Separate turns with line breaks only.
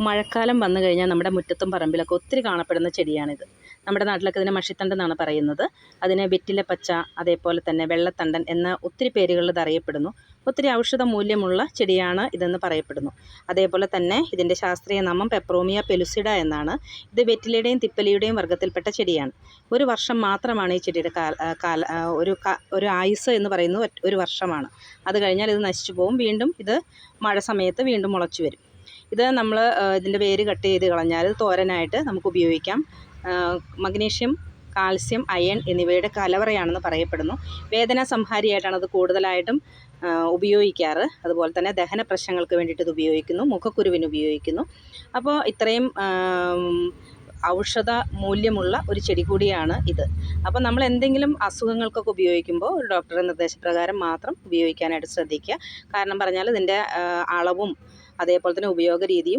മഴക്കാലം വന്നു കഴിഞ്ഞാൽ നമ്മുടെ മുറ്റത്തും പറമ്പിലൊക്കെ ഒത്തിരി കാണപ്പെടുന്ന ചെടിയാണിത്. നമ്മുടെ നാട്ടിലൊക്കെ ഇതിനെ മഷിത്തണ്ട് എന്നാണ് പറയുന്നത്. അതിനെ വെറ്റില പച്ച, അതേപോലെ തന്നെ വെള്ളത്തണ്ടൻ എന്ന ഒത്തിരി പേരുകളിൽ ഇത് അറിയപ്പെടുന്നു. ഒത്തിരി ഔഷധ മൂല്യമുള്ള ചെടിയാണ് ഇതെന്ന് പറയപ്പെടുന്നു. അതേപോലെ തന്നെ ഇതിൻ്റെ ശാസ്ത്രീയ നാമം പെപ്രോമിയ പെലുസിഡ എന്നാണ്. ഇത് വെറ്റിലയുടെയും തിപ്പലിയുടെയും വർഗ്ഗത്തിൽപ്പെട്ട ചെടിയാണ്. ഒരു വർഷം മാത്രമാണ് ഈ ചെടിയുടെ ഒരു ആയുസ് എന്ന് പറയുന്നത് ഒരു വർഷമാണ്. അത് കഴിഞ്ഞാൽ ഇത് നശിച്ചു പോകും. വീണ്ടും ഇത് മഴ സമയത്ത് വീണ്ടും മുളച്ചു വരും. ഇത് നമ്മൾ ഇതിൻ്റെ വേര് കട്ട് ചെയ്ത് കളഞ്ഞാൽ തോരനായിട്ട് നമുക്ക് ഉപയോഗിക്കാം. മഗ്നീഷ്യം, കാൽസ്യം, അയൺ എന്നിവയുടെ കലവറയാണെന്ന് പറയപ്പെടുന്നു. വേദന സംഹാരിയായിട്ടാണ് അത് കൂടുതലായിട്ടും ഉപയോഗിക്കാറ്. അതുപോലെ തന്നെ ദഹന പ്രശ്നങ്ങൾക്ക് വേണ്ടിയിട്ട് ഇത് ഉപയോഗിക്കുന്നു, മുഖക്കുരുവിന് ഉപയോഗിക്കുന്നു. അപ്പോൾ ഇത്രയും ഔഷധ മൂല്യമുള്ള ഒരു ചെടി കൂടിയാണ് ഇത്. അപ്പോൾ നമ്മൾ എന്തെങ്കിലും അസുഖങ്ങൾക്കൊക്കെ ഉപയോഗിക്കുമ്പോൾ ഒരു ഡോക്ടറുടെ നിർദ്ദേശപ്രകാരം മാത്രം ഉപയോഗിക്കാനായിട്ട് ശ്രദ്ധിക്കുക. കാരണം പറഞ്ഞാൽ ഇതിൻ്റെ അളവും അതേപോലെ തന്നെ ഉപയോഗ രീതിയും